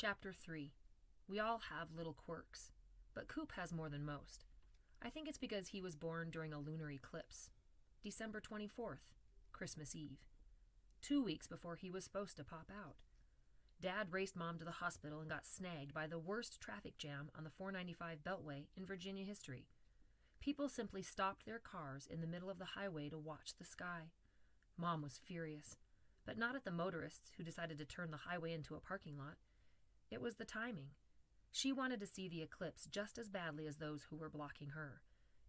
Chapter 3. We all have little quirks, but Coop has more than most. I think it's because he was born during a lunar eclipse. December 24th, Christmas Eve. 2 weeks before he was supposed to pop out. Dad raced Mom to the hospital and got snagged by the worst traffic jam on the 495 Beltway in Virginia history. People simply stopped their cars in the middle of the highway to watch the sky. Mom was furious, but not at the motorists who decided to turn the highway into a parking lot. It was the timing. She wanted to see the eclipse just as badly as those who were blocking her.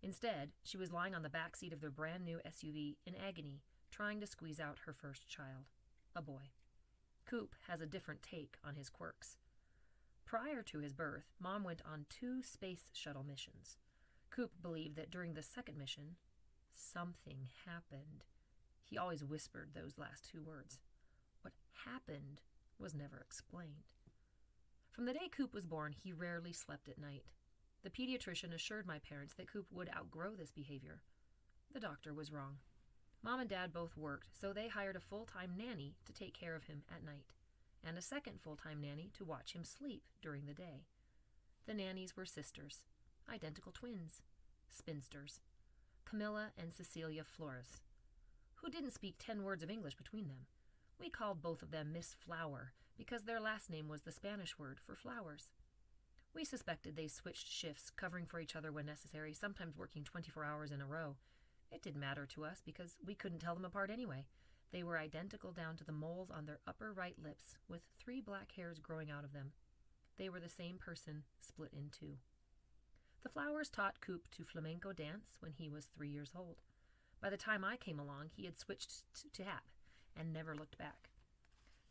Instead, she was lying on the back seat of their brand new SUV in agony, trying to squeeze out her first child, a boy. Coop has a different take on his quirks. Prior to his birth, Mom went on 2 space shuttle missions. Coop believed that during the second mission, something happened. He always whispered those last 2 words. What happened was never explained. From the day Coop was born, he rarely slept at night. The pediatrician assured my parents that Coop would outgrow this behavior. The doctor was wrong. Mom and Dad both worked, so they hired a full-time nanny to take care of him at night, and a second full-time nanny to watch him sleep during the day. The nannies were sisters, identical twins, spinsters, Camilla and Cecilia Flores, who didn't speak 10 words of English between them. We called both of them Miss Flower because their last name was the Spanish word for flowers. We suspected they switched shifts, covering for each other when necessary, sometimes working 24 hours in a row. It didn't matter to us because we couldn't tell them apart anyway. They were identical down to the moles on their upper right lips, with 3 black hairs growing out of them. They were the same person, split in 2. The Flowers taught Coop to flamenco dance when he was 3 years old. By the time I came along, he had switched to tap and never looked back.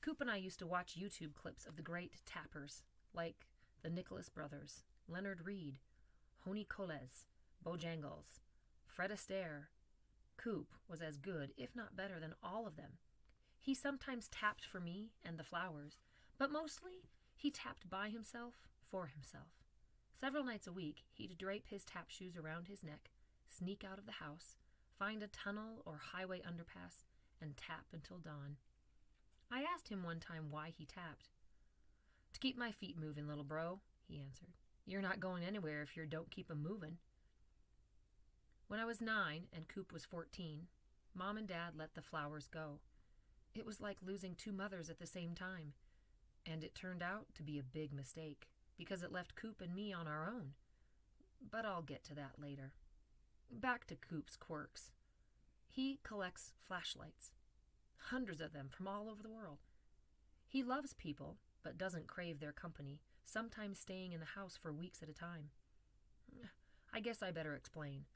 Coop and I used to watch YouTube clips of the great tappers, like the Nicholas Brothers, Leonard Reed, Honi Coles, Bojangles, Fred Astaire. Coop was as good, if not better, than all of them. He sometimes tapped for me and the Flowers, but mostly he tapped by himself, for himself. Several nights a week, he'd drape his tap shoes around his neck, sneak out of the house, find a tunnel or highway underpass, and tap until dawn. I asked him one time why he tapped. "To keep my feet moving, little bro," he answered. "You're not going anywhere if you don't keep 'em moving." When I was 9 and Coop was 14, Mom and Dad let the Flowers go. It was like losing 2 mothers at the same time, and it turned out to be a big mistake because it left Coop and me on our own. But I'll get to that later. Back to Coop's quirks. He collects flashlights, hundreds of them from all over the world. He loves people, but doesn't crave their company, sometimes staying in the house for weeks at a time. I guess I better explain.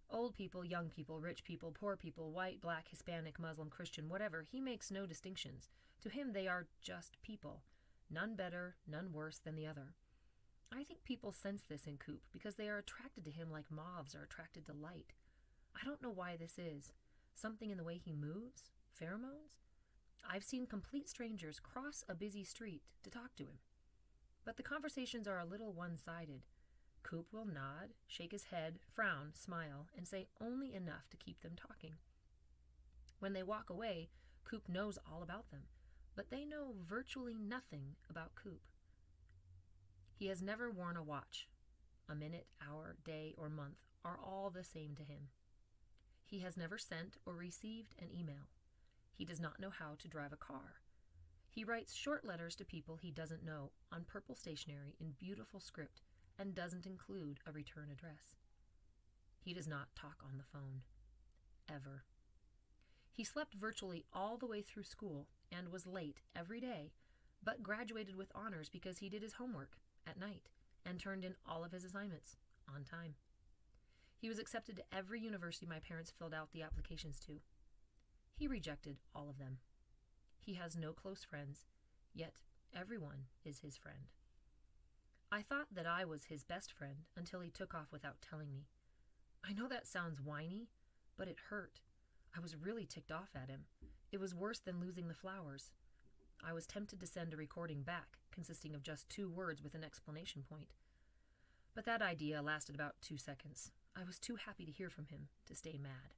Old people, young people, rich people, poor people, white, black, Hispanic, Muslim, Christian, whatever, he makes no distinctions. To him they are just people, none better, none worse than the other. I think people sense this in Coop because they are attracted to him like moths are attracted to light. I don't know why this is. Something in the way he moves? Pheromones? I've seen complete strangers cross a busy street to talk to him. But the conversations are a little one-sided. Coop will nod, shake his head, frown, smile, and say only enough to keep them talking. When they walk away, Coop knows all about them, but they know virtually nothing about Coop. He has never worn a watch. A minute, hour, day, or month are all the same to him. He has never sent or received an email. He does not know how to drive a car. He writes short letters to people he doesn't know on purple stationery in beautiful script and doesn't include a return address. He does not talk on the phone. Ever. He slept virtually all the way through school and was late every day, but graduated with honors because he did his homework at night and turned in all of his assignments on time. He was accepted to every university my parents filled out the applications to. He rejected all of them. He has no close friends, yet everyone is his friend. I thought that I was his best friend until he took off without telling me. I know that sounds whiny, but it hurt. I was really ticked off at him. It was worse than losing the Flowers. I was tempted to send a recording back, consisting of just 2 words with an explanation point. But that idea lasted about 2 seconds. I was too happy to hear from him to stay mad.